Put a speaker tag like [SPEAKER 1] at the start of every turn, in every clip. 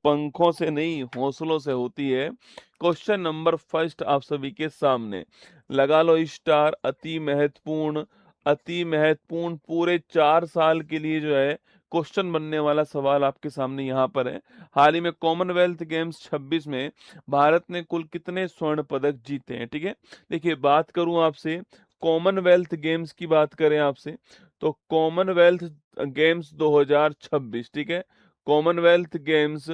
[SPEAKER 1] पंखों से नहीं हौसलों से होती है। क्वेश्चन नंबर फर्स्ट आप सभी के सामने, लगा लो स्टार। अति महत्वपूर्ण पूरे 4 साल के लिए जो है क्वेश्चन बनने वाला सवाल आपके सामने यहाँ पर है। हाल ही में कॉमनवेल्थ गेम्स 26 में भारत ने कुल कितने स्वर्ण पदक जीते हैं? ठीक है, देखिए बात करूं आपसे, कॉमनवेल्थ गेम्स की बात करें आपसे, तो कॉमनवेल्थ गेम्स 2026, ठीक है, कॉमनवेल्थ गेम्स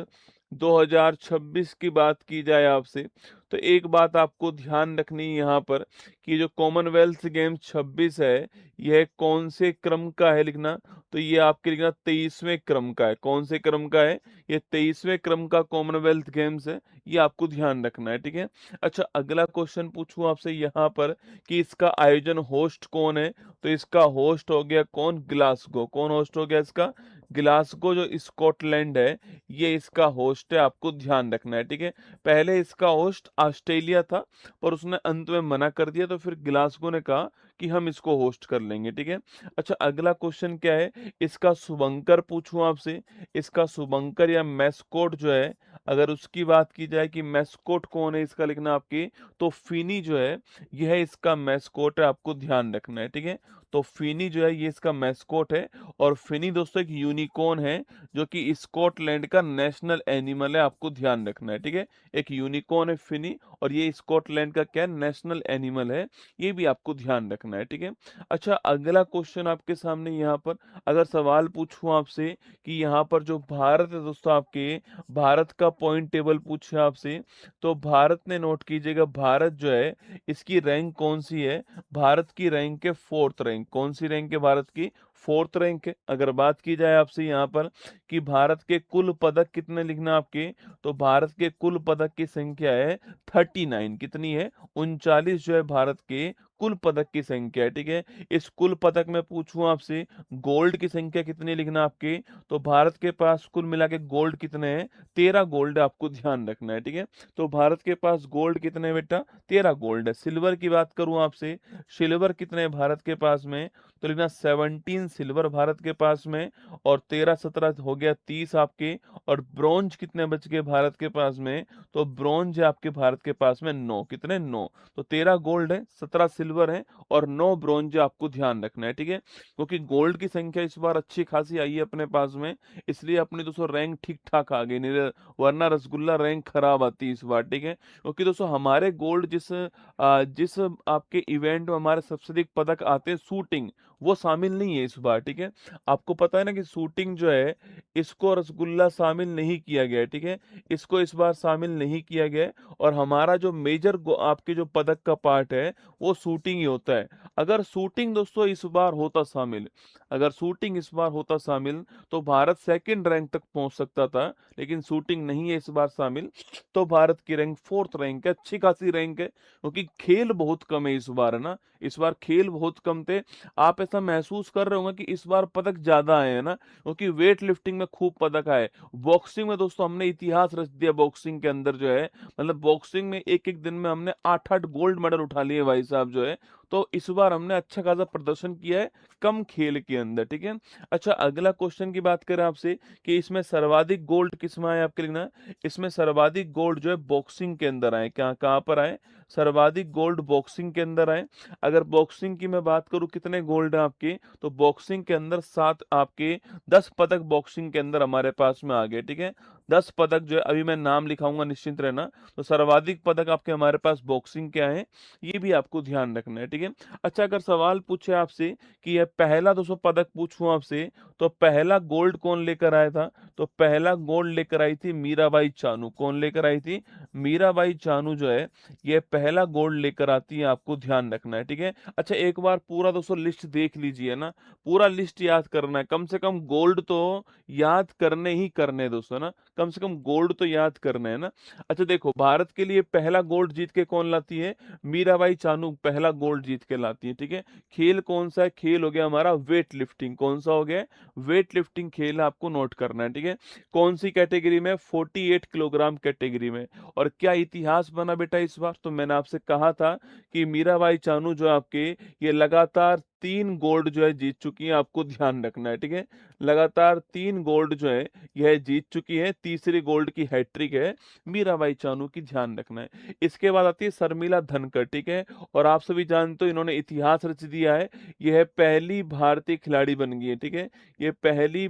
[SPEAKER 1] 2026 की बात की जाए आपसे, तो एक बात आपको ध्यान रखनी है यहाँ पर कि जो कॉमनवेल्थ गेम्स 26 है, यह कौन से क्रम का है लिखना, तो ये आपके लिखना 23वें क्रम का है। कौन से क्रम का है? ये 23वें क्रम का कॉमनवेल्थ गेम्स है, ये आपको ध्यान रखना है, ठीक है। अच्छा, अगला क्वेश्चन पूछूं आपसे यहाँ पर कि इसका आयोजन होस्ट कौन है, तो इसका होस्ट हो गया कौन? ग्लासगो। कौन होस्ट हो गया इसका? ग्लासगो जो स्कॉटलैंड है, ये इसका होस्ट है, आपको ध्यान रखना है, ठीक है। पहले इसका होस्ट ऑस्ट्रेलिया था, पर उसने अंत में मना कर दिया, तो फिर ग्लासगो ने कहा कि हम इसको होस्ट कर लेंगे, ठीक है। अच्छा, अगला क्वेश्चन क्या है, इसका शुभंकर पूछूं आपसे, इसका शुभंकर या मैस्कोट जो है, अगर उसकी बात की जाए कि मैस्कोट कौन है इसका लिखना आपकी, तो फिनी जो है यह इसका मैस्कोट है, आपको ध्यान रखना है, ठीक है। तो फिनी जो है ये इसका मैस्कोट है, और फिनी दोस्तों एक यूनिकॉर्न है जो कि स्कॉटलैंड का नेशनल एनिमल है, आपको ध्यान रखना है, ठीक है। एक यूनिकॉर्न है फिनी, और ये स्कॉटलैंड का क्या है? नेशनल एनिमल है, ये भी आपको ध्यान रखना है, ठीक है। अच्छा, अगला क्वेश्चन आपके सामने यहाँ पर अगर सवाल पूछूं आपसे कि यहाँ पर जो भारत है दोस्तों, आपके भारत का पॉइंट टेबल पूछे आपसे, तो भारत ने, नोट कीजिएगा, भारत जो है इसकी रैंक कौन सी है? भारत की रैंक है फोर्थ रैंक। कौन सी रैंक है भारत की? फोर्थ रैंक है। अगर बात की जाए आपसे यहाँ पर कि भारत के कुल पदक कितने लिखना आपके, तो भारत के कुल पदक की संख्या है 39। कितनी है? 39 जो है भारत के कुल पदक की संख्या है, ठीक है। इस कुल पदक में पूछूं आपसे गोल्ड की संख्या कितनी लिखना आपके, तो भारत के पास कुल मिला के गोल्ड कितने हैं? 13 गोल्ड, आपको ध्यान रखना है, ठीक है। तो भारत के पास गोल्ड कितने हैं बेटा? 13 गोल्ड है। सिल्वर की बात करूं आपसे, सिल्वर कितने हैं भारत के पास में, तो लिखना 17 सिल्वर भारत के पास में, और 13 17 हो गया 30 आपके। और ब्रॉन्ज कितने बच गए भारत के पास में, तो ब्रॉन्ज है आपके भारत के पास में 9। कितने? 9। तो 13 गोल्ड है, 17 सिल्वर है, और 9 ब्रॉन्ज, आपको ध्यान रखना है, ठीक है। क्योंकि गोल्ड की संख्या इस बार अच्छी खासी आई है अपने पास में, इसलिए अपनी दोस्तों रैंक ठीक ठाक आ गई, नहीं वरना रसगुल्ला रैंक खराब आती है इस बार, ठीक है। क्योंकि दोस्तों हमारे गोल्ड जिस आपके इवेंट में हमारे सबसे अधिक पदक आते हैं, शूटिंग, वो शामिल नहीं है इस बार, ठीक है। आपको पता है ना कि शूटिंग जो है, इसको रसगुल्ला शामिल नहीं किया गया है, ठीक है। इसको इस बार शामिल नहीं किया गया है, और हमारा जो मेजर आपके जो पदक का पार्ट है, वो शूटिंग ही होता है। अगर शूटिंग दोस्तों इस बार होता शामिल, अगर शूटिंग इस बार होता शामिल, तो भारत सेकंड रैंक तक पहुंच सकता था, लेकिन शूटिंग नहीं है इस बार शामिल, तो भारत की रैंक फोर्थ रैंक है। अच्छी खासी रैंक है, क्योंकि खेल बहुत कम है इस बार, है ना। इस बार खेल बहुत कम थे। आप ऐसा महसूस कर रहे होंगे कि इस बार पदक ज्यादा आए हैं ना, क्योंकि वेट लिफ्टिंग में खूब पदक आए। बॉक्सिंग में दोस्तों हमने इतिहास रच दिया, बॉक्सिंग के अंदर जो है, मतलब बॉक्सिंग में एक एक दिन में हमने 8 8 गोल्ड मेडल उठा लिए भाई साहब जो है। तो इस बार हमने अच्छा खासा प्रदर्शन किया है कम खेल के अंदर, ठीक है। अच्छा, अगला क्वेश्चन की बात करें आपसे कि इसमें सर्वाधिक गोल्ड किसमें आए, आपके लिखना है, इसमें सर्वाधिक गोल्ड जो है बॉक्सिंग के अंदर आए। क्या, कहाँ पर आए? सर्वाधिक गोल्ड बॉक्सिंग के अंदर आए। अगर बॉक्सिंग की मैं बात करूं कितने गोल्ड है आपके, तो बॉक्सिंग के अंदर 7 आपके 10 पदक बॉक्सिंग के अंदर हमारे पास में आ गए, ठीक है। 10 पदक जो है, अभी मैं नाम लिखाऊंगा, निश्चिंत रहना। तो सर्वाधिक पदक आपके हमारे पास बॉक्सिंग के आए हैं, ये भी आपको ध्यान रखना है, ठीक है। अच्छा, अगर सवाल पूछे आपसे कि यह पहला 200 पदक पूछूं आपसे, तो पहला गोल्ड कौन लेकर आया था, तो पहला गोल्ड लेकर आई थी मीराबाई चानू। कौन लेकर आई थी? मीराबाई चानू जो है, ये पहला गोल्ड लेकर आती है, आपको ध्यान रखना है, ठीक है। अच्छा, एक बार पूरा दोस्तों लिस्ट देख लीजिए ना, पूरा लिस्ट याद करना है, कम से कम गोल्ड तो याद करने ही करने हैं दोस्तों ना, कम से कम गोल्ड तो याद करने हैं ना। अच्छा देखो, भारत के लिए पहला गोल्ड जीत के कौन लाती है? मीराबाई चानू पहला गोल्ड जीत के लाती है, ठीक है। खेल कौन सा है? खेल हो गया हमारा वेट लिफ्टिंग। कौन सा हो गया? वेट लिफ्टिंग खेल, आपको नोट करना है, ठीक है। कौन सी कैटेगरी में? 48 किलोग्राम कैटेगरी में। और क्या इतिहास बना बेटा इस बार, तो मैंने आपसे कहा था कि मीराबाई चानू जो आपके, ये लगातार 3 गोल्ड जो है जीत चुकी हैं, आपको ध्यान रखना है, ठीक है। लगातार 3 गोल्ड जो है यह जीत चुकी है, तीसरी गोल्ड की हैट्रिक है मीराबाई चानू की, ध्यान रखना है। इसके बाद आती है शर्मिला धनखड़, ठीक है। और आप सभी जानते हो इन्होंने इतिहास रच दिया है, यह पहली भारतीय खिलाड़ी बन गई है, ठीक है। ये पहली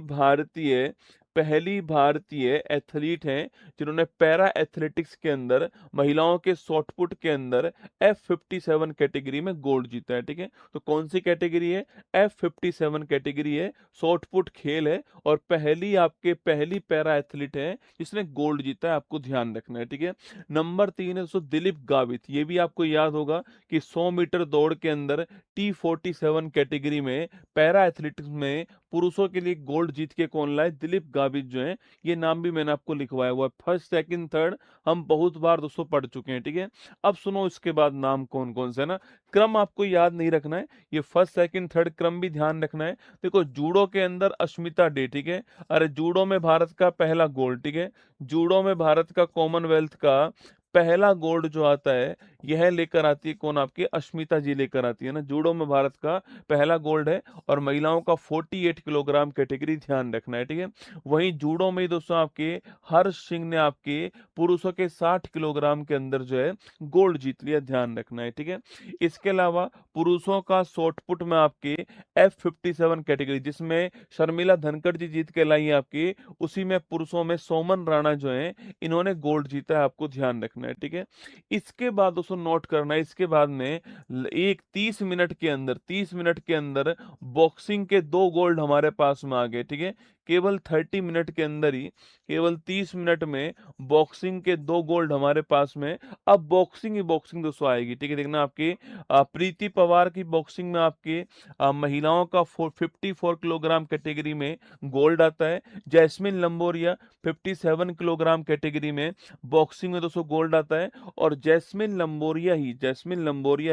[SPEAKER 1] भारतीय एथलीट हैं जिन्होंने पैरा एथलेटिक्स के अंदर महिलाओं के शॉटपुट के अंदर F57 कैटेगरी में गोल्ड जीता है, ठीक है। तो कौन सी कैटेगरी है? F57 कैटेगरी है, शॉटपुट खेल है, और पहली पैरा एथलीट है जिसने गोल्ड जीता है, आपको ध्यान रखना है, ठीक है। नंबर 3 है दोस्तों दिलीप गावित, ये भी आपको याद होगा कि 100 मीटर दौड़ के अंदर T47 कैटेगरी में पैरा एथलेटिक्स में पुरुषों के लिए गोल्ड जीत के कौन लाए? दिलीप गावित जो है, ये नाम भी मैंने आपको लिखवाया हुआ है। फर्स्ट, सेकंड, थर्ड हम बहुत बार दोस्तों पढ़ चुके हैं, ठीक है। अब सुनो इसके बाद नाम कौन कौन से है ना, क्रम आपको याद नहीं रखना है, ये फर्स्ट सेकंड थर्ड क्रम भी ध्यान रखना है। देखो जूडो के अंदर अश्मिता डे, ठीक है। अरे जूडो में भारत का पहला गोल्ड, ठीक है। जूडो में भारत का कॉमनवेल्थ का पहला गोल्ड जो आता है यह लेकर आती है कौन? आपकी अश्मिता जी लेकर आती है ना, जूडो में भारत का पहला गोल्ड है, और महिलाओं का 48 किलोग्राम कैटेगरी, ध्यान रखना है, ठीक है। वहीं जूडो में दोस्तों आपके हर्ष सिंह ने आपके पुरुषों के 60 किलोग्राम के अंदर जो है गोल्ड जीत लिया, ध्यान रखना है, ठीक है। इसके अलावा पुरुषों का शॉटपुट में आपके F57 कैटेगरी जिसमें शर्मिला धनखड़ जी जीत के लाई है आपकी, उसी में पुरुषों में सोमन राणा जो है इन्होंने गोल्ड जीता है, आपको ध्यान रखना है, ठीक है। इसके बाद दोस्तों नोट करना है, इसके बाद में एक 30 मिनट के अंदर बॉक्सिंग के 2 गोल्ड हमारे पास में आ गए, ठीक है। केवल 30 मिनट के अंदर ही, केवल 30 मिनट में बॉक्सिंग के 2 गोल्ड हमारे पास में। अब बॉक्सिंग ही बॉक्सिंग दोस्तों आएगी, ठीक है। देखना आपकी प्रीति पवार की बॉक्सिंग में आपके महिलाओं का 54 किलोग्राम कैटेगरी में गोल्ड आता है। जैस्मिन लंबोरिया 57 किलोग्राम कैटेगरी में बॉक्सिंग में दोस्तों गोल्ड आता है। और जैस्मिन लंबोरिया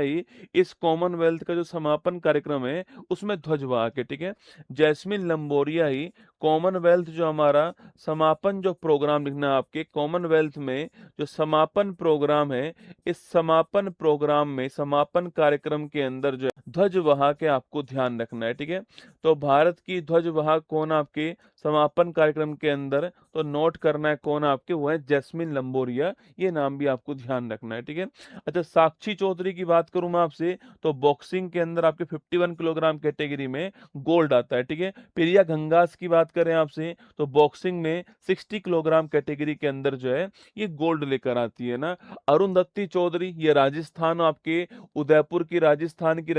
[SPEAKER 1] ही इस कॉमनवेल्थ का जो समापन कार्यक्रम है उसमें ध्वजवाहक है, ठीक है। जैस्मिन लंबोरिया ही कॉमनवेल्थ जो हमारा समापन जो प्रोग्राम, लिखना आपके कॉमनवेल्थ में जो समापन प्रोग्राम है, इस समापन प्रोग्राम में समापन कार्यक्रम के अंदर जो ध्वजवाहक है, आपको ध्यान रखना है, ठीक है। तो भारत की ध्वजवाहक कौन आपके समापन कार्यक्रम के अंदर, तो नोट करना है कौन आपके, वो है जैस्मिन लंबोरिया, ये नाम भी आपको ध्यान रखना है, ठीक है। अच्छा साक्षी चौधरी की बात करूं मैं आपसे, तो बॉक्सिंग के अंदर आपके 51 किलोग्राम कैटेगरी में गोल्ड आता है, ठीक है। प्रिया घंगास की बात करें आपसे, तो बॉक्सिंग में 60 किलोग्राम कैटेगरी के अंदर जो है ये गोल्ड लेकर आती है ना। अरुंधति चौधरी, ये राजस्थान आपके उदयपुर की राजस्थान की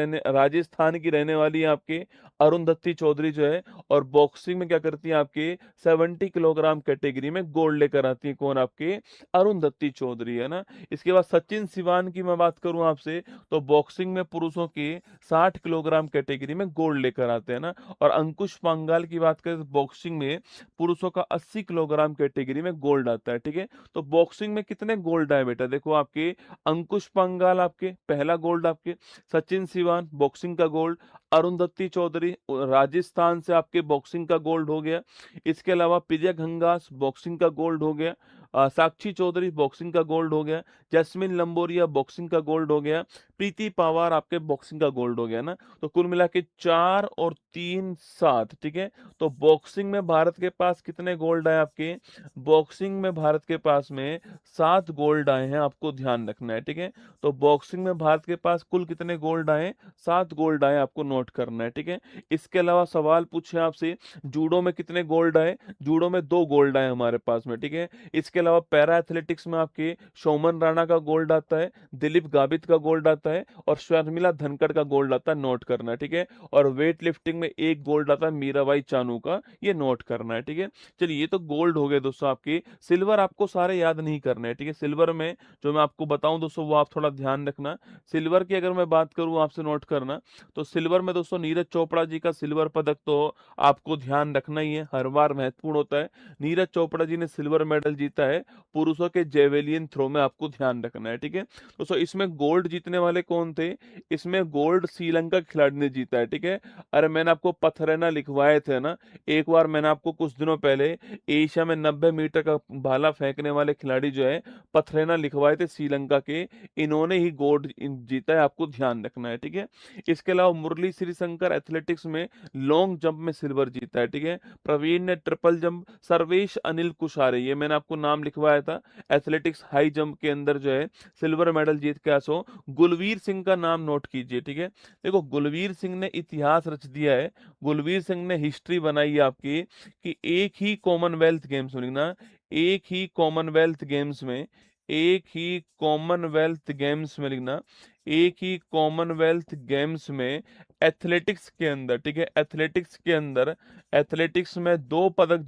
[SPEAKER 1] रहने वाली है आपके अरुंधति चौधरी जो है, और बॉक्सिंग में क्या करती है आपके 70 किलोग्राम कैटेगरी में गोल्ड लेकर आती है कौन? आपके अरुंधति चौधरी, है ना। इसके बाद सचिन सिवान की मैं बात करूं आपसे, तो बॉक्सिंग में पुरुषों के 60 किलोग्राम कैटेगरी में गोल्ड लेकर आते हैं ना। और अंकुश पांगाल की बात करें तो बॉक्सिंग में पुरुषों का 80 किलोग्राम कैटेगरी में गोल्ड आता है, ठीक है। तो बॉक्सिंग में कितने गोल्ड आए बेटा? देखो आपके अंकुश पांगाल आपके पहला गोल्ड, आपके सचिन सिवान बॉक्सिंग का गोल्ड, अरुंधति चौधरी राजस्थान से आपके बॉक्सिंग का गोल्ड हो गया। इसके अलावा प्रिया घंगास बॉक्सिंग का गोल्ड हो गया। साक्षी चौधरी बॉक्सिंग का गोल्ड हो गया। जैस्मिन लंबोरिया बॉक्सिंग का गोल्ड हो गया। प्रीति पवार आपके बॉक्सिंग का गोल्ड हो गया ना। तो कुल मिला के 4 और 3 7, ठीक है। तो बॉक्सिंग में भारत के पास कितने गोल्ड आए आपके? बॉक्सिंग में भारत के पास में 7 गोल्ड आए हैं, आपको ध्यान रखना है, ठीक है। तो बॉक्सिंग में भारत के पास कुल कितने गोल्ड आए? 7 गोल्ड आए, आपको नोट करना है, ठीक है। इसके अलावा सवाल पूछे आपसे जूडो में कितने गोल्ड आए? जूडो में 2 गोल्ड आए हमारे पास में, ठीक है। इसके अलावा पैरा एथलेटिक्स में आपके सोमन राणा का गोल्ड आता है, दिलीप गावित का गोल्ड आता है, और शर्मिला धनखड़ का गोल्ड आता है, नोट करना है, ठीक है। और वेट लिफ्टिंग में 1 गोल्ड आता है मीराबाई चानू का, ये नोट करना है, ठीक है। चलिए ये तो गोल्ड हो गए दोस्तों आपके। सिल्वर आपको सारे याद नहीं करने हैं, ठीक है। सिल्वर में जो मैं आपको बताऊं दोस्तों वो आप थोड़ा ध्यान रखना। सिल्वर की अगर मैं बात करूं आपसे नोट करना, तो सिल्वर में दोस्तों नीरज चोपड़ा जी का सिल्वर पदक तो आपको ध्यान रखना ही है, हर बार महत्वपूर्ण होता है। नीरज चोपड़ा जी ने सिल्वर मेडल जीता है पुरुषों के जेवेलियन थ्रो में, आपको ध्यान रखना है, ठीक है दोस्तों। इसमें गोल्ड जीतने वाले कौन थे? इसमें गोल्ड श्रीलंका के खिलाड़ी ने जीता है, ठीक है। अरे मैंने आपको पथरेना लिखवाए थे ना एक बार, मैंने आपको कुछ दिनों पहले एशिया में 90 मीटर का भाला फेंकने वाले खिलाड़ी जो है पथरेना लिखवाए थे श्रीलंका के, इन्होंने ही गोल्ड जीता है, आपको ध्यान रखना है, ठीक है। इसके अलावा मुरली श्रीशंकर एथलेटिक्स में लॉन्ग जंप में सिल्वर जीता है, ठीक है। प्रवीण ने ट्रिपल जंप, सर्वेश अनिल कुशारे, ये मैंने आपको नाम लिखवाया था, एथलेटिक्स हाई जंप के अंदर जो है सिल्वर मेडल जीत के आए। सो गुलवीर सिंह का नाम नोट कीजिए, ठीक है। देखो गुलवीर सिंह ने इतिहास रच दिया है, गुलवीर सिंह ने हिस्ट्री बनाई है आपकी, कि एक ही कॉमनवेल्थ गेम्स में ना, एक ही कॉमनवेल्थ गेम्स में, एक ही कॉमनवेल्थ गेम्स में लिखना, एक ही कॉमनवेल्थ गेम्स में एथलेटिक्स के अंदर, ठीक है, एथलेटिक्स के अंदर, एथलेटिक्स में दो पदक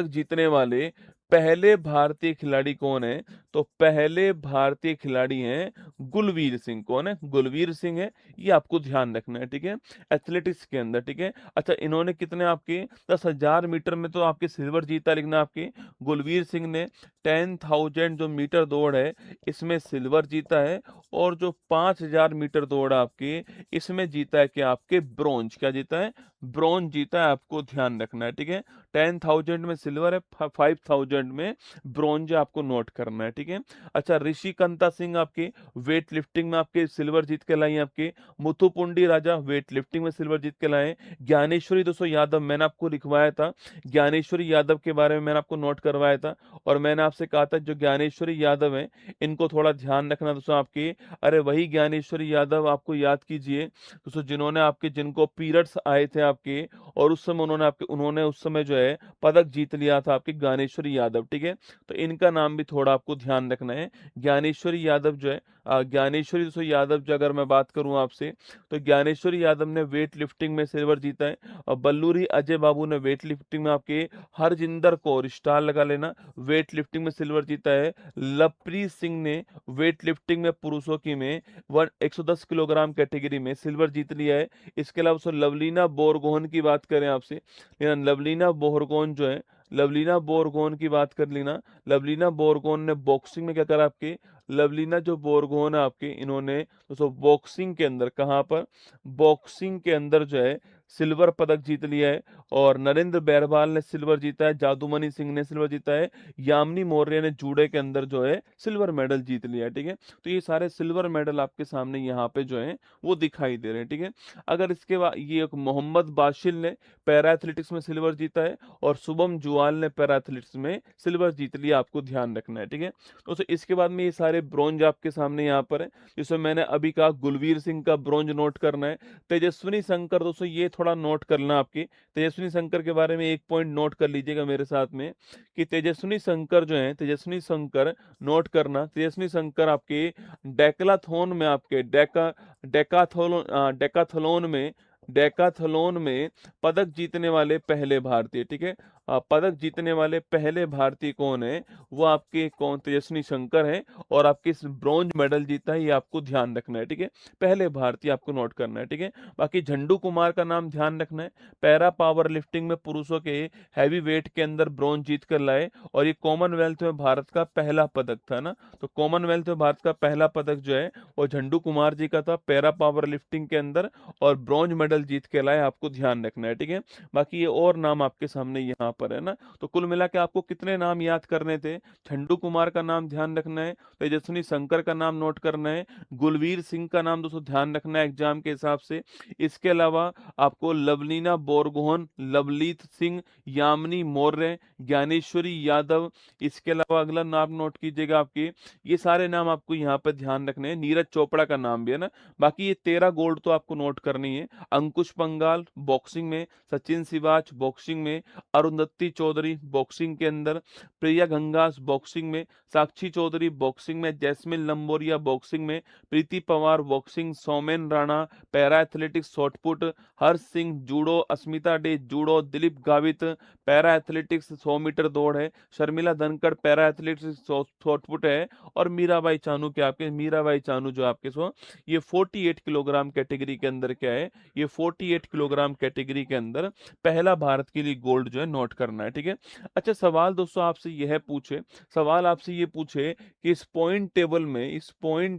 [SPEAKER 1] जीतने वाले पहले भारतीय खिलाड़ी कौन है? तो पहले भारतीय खिलाड़ी हैं गुलवीर सिंह। कौन है? गुलवीर सिंह है, ये आपको ध्यान रखना है, ठीक है, एथलेटिक्स के अंदर, ठीक है। अच्छा इन्होंने कितने आपके 10,000 मीटर में तो आपके सिल्वर जीता, लिखना आपके गुलवीर सिंह ने 10,000 जो मीटर दौड़ है इसमें सिल्वर जीता है, और जो 5,000 मीटर दौड़ है आपके इसमें जीता है क्या? आपके ब्रॉन्ज। क्या जीता है? ब्रॉन्ज जीता है, आपको ध्यान रखना है, ठीक है। 10,000 में सिल्वर है, 5,000 में ब्रॉन्ज आपको नोट करना है, ठीक है। अच्छा ऋषि कंता सिंह आपके वेट लिफ्टिंग में आपके सिल्वर जीत के लाए हैं, आपके मुथुपुंडी राजा वेट लिफ्टिंग में सिल्वर जीत के लाए हैं। ज्ञानेश्वरी दोस्तों यादव, मैंने आपको लिखवाया था, ज्ञानेश्वरी यादव के बारे में मैंने आपको नोट करवाया था, और मैंने आपसे कहा था जो ज्ञानेश्वरी यादव है इनको थोड़ा ध्यान रखना दोस्तों आपके। अरे वही ज्ञानेश्वरी यादव आपको याद कीजिए दोस्तों, जिन्होंने आपके, जिनको पीरियड्स आए थे आपके, और उस समय उन्होंने उस समय जो है पदक जीत लिया था, आपके ज्ञानेश्वरी यादव, ठीक है। तो इनका नाम भी थोड़ा आपको ध्यान रखना है। ज्ञानेश्वरी यादव जो है, ज्ञानेश्वरी दोस्तों यादव जो, अगर मैं बात करूं आपसे, तो ज्ञानेश्वरी यादव ने वेट लिफ्टिंग में सिल्वर जीता है, और बल्लूरी अजय बाबू ने वेट लिफ्टिंग में आपके, हरजिंदर कौर, स्टार लगा लेना, वेट लिफ्टिंग में सिल्वर जीता है। लवप्रीत सिंह ने वेट लिफ्टिंग में पुरुषों की में 110 किलोग्राम कैटेगरी में सिल्वर जीत लिया है। इसके अलावा दोस्तों लवलीना बोरगोहन की बात करें आपसे, लवलीना बोरगोहन जो है, लवलीना बोरगोहन की बात कर लेना, लवलीना बोरगोहन ने बॉक्सिंग में क्या करा आपके, लवलीना जो बोरगोहन है आपके, इन्होंने दोस्तों बॉक्सिंग के अंदर, कहां पर? बॉक्सिंग के अंदर जो है सिल्वर पदक जीत लिया है। और नरेंद्र बैरवाल ने सिल्वर जीता है, जादूमणि सिंह ने सिल्वर जीता है, यामिनी मौर्य ने जूडे के अंदर जो है सिल्वर मेडल जीत लिया है, ठीक है। तो ये सारे सिल्वर मेडल आपके सामने यहाँ पे जो है वो दिखाई दे रहे हैं, ठीक है। अगर इसके बाद ये एक मोहम्मद बाशिल ने पैरा एथलेटिक्स में सिल्वर जीता है, और शुभम जुआल ने पैरा एथलेटिक्स में सिल्वर जीत लिया, आपको ध्यान रखना है, ठीक है। तो इसके बाद में ये सारे ब्रॉन्ज आपके सामने यहाँ पर है, जिसमें मैंने अभी कहा गुलवीर सिंह का ब्रॉन्ज नोट करना है। तेजस्विनी शंकर दोस्तों ये थोड़ा नोट करना आपकी, तेजस्विनी शंकर के बारे में एक पॉइंट नोट कर लीजिएगा मेरे साथ में, कि तेजस्विनी शंकर जो है, तेजस्विनी शंकर नोट करना, तेजस्विनी शंकर आपके डेक्लाथोन में, आपके डेकाथलॉन में पदक जीतने वाले पहले भारतीय, ठीक है। पदक जीतने वाले पहले भारतीय कौन है? वो आपके कौन? तेजस्विनी शंकर है, और आपके ब्रॉन्ज मेडल जीता है, ये आपको ध्यान रखना है, ठीक है। पहले भारतीय आपको नोट करना है, ठीक है। बाकी झंडू कुमार का नाम ध्यान रखना है, पैरा पावर लिफ्टिंग में पुरुषों के हैवी वेट के अंदर ब्रॉन्ज जीत कर लाए, और ये कॉमनवेल्थ में भारत का पहला पदक था ना, तो कॉमनवेल्थ में भारत का पहला पदक जो है वो झंडू कुमार जी का था पैरा पावर लिफ्टिंग के अंदर, और ब्रॉन्ज मेडल जीत के लाए, आपको ध्यान रखना है, ठीक है। बाकी ये और नाम आपके सामने यहाँ पर है ना, तो कुल मिला के आपको कितने नाम याद करने थे? झंडू कुमार का नाम ध्यान रखना है, तेजस्विनी शंकर का नाम नोट करना है, गुलवीर सिंह का नाम दोस्तों ध्यान रखना है एग्जाम के हिसाब से। इसके अलावा आपको लवलीना बोरगोहन, लवलीत सिंह, यामिनी मौर्य, ज्ञानेश्वरी यादव, इसके अलावा अगला नाम नोट कीजिएगा आपके, ये सारे नाम आपको यहाँ पर ध्यान रखने हैं। नीरज चोपड़ा का नाम भी है ना। बाकी ये 13 गोल्ड तो आपको नोट करनी है। अंकुश पंगाल बॉक्सिंग में, सचिन सिवाच बॉक्सिंग में, अरुंधति चौधरी बॉक्सिंग के अंदर, प्रिया गंगास बॉक्सिंग में, साक्षी चौधरी बॉक्सिंग में, जैस्मिन लंबोरिया बॉक्सिंग में, Preeti Pawar boxing, Soumen Rana para athletics shot put, Harsh Singh judo, Asmita Dey judo, Dilip Gavit para athletics 100 metre दौड़ है, Sharmila Dhankhar para athletics shot put है, और मीराबाई चानू के आपके, मीराबाई चानू जो आपके सो ये 48 किलोग्राम कैटेगरी के अंदर क्या है, ये 48 किलोग्राम कैटेगरी के अंदर पहला भारत के लिए गोल्ड जो है नोट करना है, ठीक है। अच्छा सवाल दोस्तों आपसे यह पूछे, सवाल आपसे ये पूछे कि इस पॉइंट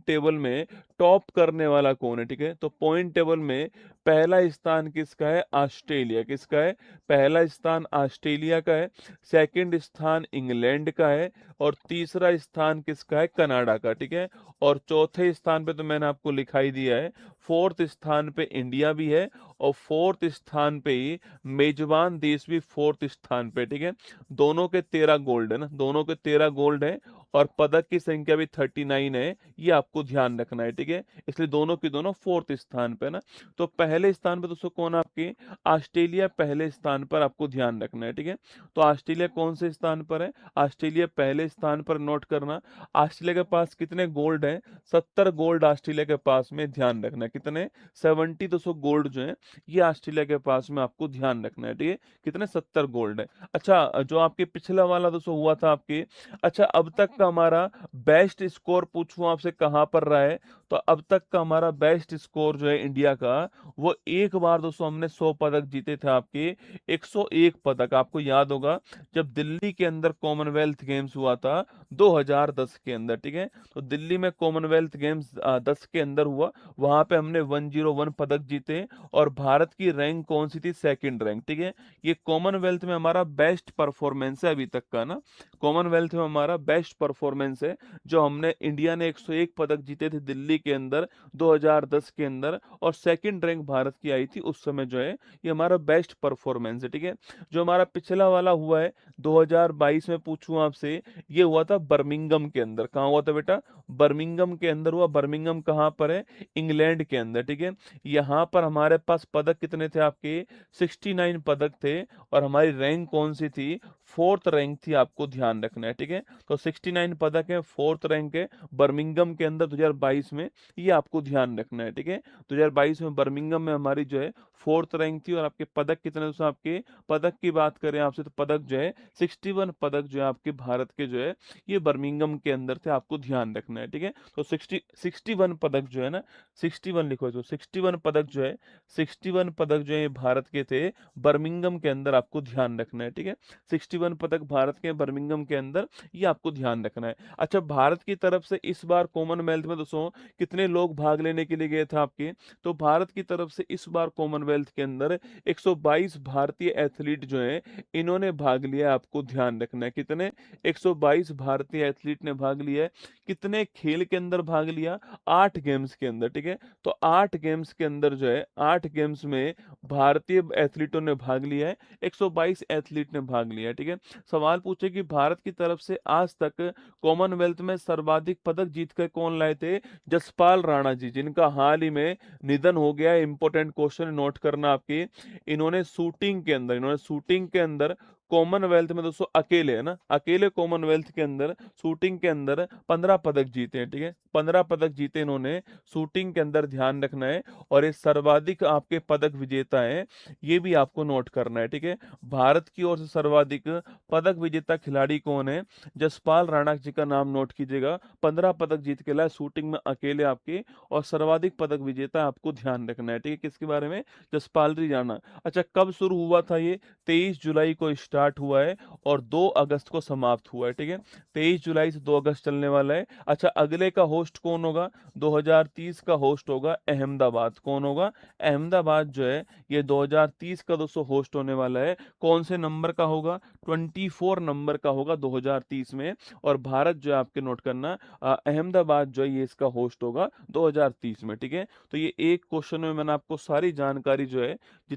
[SPEAKER 1] टेबल में टॉप करने वाला कौन है, ठीक है। तो पॉइंट टेबल में पहला स्थान किसका है? ऑस्ट्रेलिया। किसका है? पहला स्थान ऑस्ट्रेलिया का है, सेकंड स्थान इंग्लैंड का है, और तीसरा स्थान किसका है? कनाडा का, ठीक है। और चौथे स्थान पे तो मैंने आपको लिखा ही दिया है, फोर्थ स्थान पे इंडिया भी है, और फोर्थ स्थान पे ही मेजबान देश भी फोर्थ स्थान पे, ठीक है। दोनों के 13 गोल्ड है ना, दोनों के 13 गोल्ड है, और पदक की संख्या भी 39 है, ये आपको ध्यान रखना है, ठीक है। इसलिए दोनों की दोनों फोर्थ स्थान पे ना। तो पहले स्थान पे दोस्तों कौन है आपके? ऑस्ट्रेलिया पहले स्थान पर, आपको ध्यान रखना है, ठीक है। तो ऑस्ट्रेलिया कौन से स्थान पर है? ऑस्ट्रेलिया पहले स्थान पर, नोट करना। ऑस्ट्रेलिया के पास कितने गोल्ड हैं? 70 गोल्ड ऑस्ट्रेलिया के पास में, ध्यान रखना है। कितने? 70 दोस्तों गोल्ड जो है ये ऑस्ट्रेलिया के पास में, आपको ध्यान रखना है, ठीक है। कितने? 70 गोल्ड है। अच्छा जो आपके पिछला वाला दोस्तों हुआ था आपके, अच्छा अब तक का हमारा बेस्ट स्कोर पूछूं आपसे कहाँ पर रहा है, तो अब तक का हमारा बेस्ट स्कोर जो है इंडिया का, वो एक बार दोस्तों हमने 100 पदक जीते थे आपके, 101 पदक। आपको याद होगा जब दिल्ली के अंदर कॉमनवेल्थ गेम्स हुआ था 2010 के अंदर, ठीक है। तो दिल्ली में कॉमनवेल्थ गेम्स 10 के अंदर हुआ, वहां पे हमने 101 पदक जीते, और भारत की रैंक कौन सी थी? सेकंड रैंक, ठीक है। ये कॉमनवेल्थ में हमारा बेस्ट परफॉर्मेंस है अभी तक का ना, कॉमनवेल्थ में हमारा बेस्ट परफॉर्मेंस है, जो हमने इंडिया ने 101 पदक जीते थे दिल्ली के अंदर 2010 के अंदर, और सेकंड रैंक भारत की आई थी उस समय जो है, ये हमारा बेस्ट परफॉर्मेंस है, ठीक है। जो हमारा पिछला वाला हुआ है 2022 में पूछूं आपसे, ये हुआ था बर्मिंगम के अंदर। कहाँ हुआ था बेटा? बर्मिंगम के अंदर हुआ। बर्मिंगम कहाँ पर है? इंग्लैंड के अंदर, ठीक है। यहाँ पर हमारे पास पदक कितने थे आपके? 69 पदक थे, और हमारी रैंक कौन सी थी? फोर्थ रैंक थी, आपको ध्यान रखना है, ठीक है। तो 69 पदक है, फोर्थ रैंक है बर्मिंगम के अंदर 2022 में, ये आपको ध्यान रखना है, ठीक है। 2022 में बर्मिंगम में हमारी जो है फोर्थ रैंक थी, और आपके पदक कितने दोस्तों? आपके पदक की बात करें आपसे, तो पदक जो है 61 पदक जो है आपके भारत के जो है, ये बर्मिंगम के अंदर थे, आपको ध्यान रखना है, ठीक है। तो 61 पदक जो है ना, 61 लिखो, तो 61 पदक जो है, 61 पदक जो है ये भारत के थे बर्मिंगम के अंदर, आपको ध्यान रखना है, ठीक है। 61 पदक भारत के बर्मिंगम के अंदर, ये आपको ध्यान रखना है। अच्छा भारत की तरफ से इस बार कॉमनवेल्थ में दोस्तों कितने लोग भाग लेने के लिए गए थे आपके? तो भारत की तरफ से इस बार कॉमनवेल्थ के अंदर 122 भारतीय एथलीट जो हैं, इन्होंने भाग लिया, आपको ध्यान रखना है। कितने? 122 भारतीय एथलीट ने भाग लिया है। कितने खेल के अंदर भाग लिया? 8 गेम्स के अंदर, ठीक है। तो 8 गेम्स के अंदर जो है, 8 गेम्स में भारतीय एथलीटों ने भाग लिया है, 122 एथलीट ने भाग लिया है, ठीक है। सवाल पूछे कि भारत की तरफ से आज तक कॉमनवेल्थ में सर्वाधिक पदक जीत कर कौन लाए थे? जसपाल राणा जी, जिनका हाल ही में निधन हो गया है। इंपॉर्टेंट क्वेश्चन नोट करना आपके, इन्होंने शूटिंग के अंदर कॉमनवेल्थ में दोस्तों अकेले है ना, अकेले कॉमनवेल्थ के अंदर शूटिंग के अंदर 15 पदक जीते हैं, ठीक है। 15 पदक जीते इन्होंने शूटिंग के अंदर, ध्यान रखना है। और ये सर्वाधिक आपके पदक विजेता है, ये भी आपको नोट करना है, ठीक है। भारत की ओर से सर्वाधिक पदक विजेता खिलाड़ी कौन है? जसपाल राणा जी का नाम नोट कीजिएगा। 15 पदक जीत के लाए शूटिंग में अकेले आपके, और सर्वाधिक पदक विजेता आपको ध्यान रखना है, ठीक है। किसके बारे में? जसपाल जी राणा। अच्छा कब शुरू हुआ था ये? 23 जुलाई को स्टार्ट हुआ है, और 2 अगस्त को समाप्त हुआ है, ठीक है। 23 जुलाई से 2 अगस्त चलने वाला है। अच्छा अगले का होस्ट कौन होगा? 2030 का होस्ट होगा अहमदाबाद। कौन होगा? अहमदाबाद जो है ये 2030 का दोस्तों होस्ट होने वाला है। कौन से नंबर का होगा? 24 नंबर का होगा 2030 में। और भारत जो है आपके नोट करना, अहमदाबाद जो है ये इसका होस्ट होगा 2030 में, ठीक है। तो ये एक क्वेश्चन में मैंने आपको सारी जानकारी जो है जितनी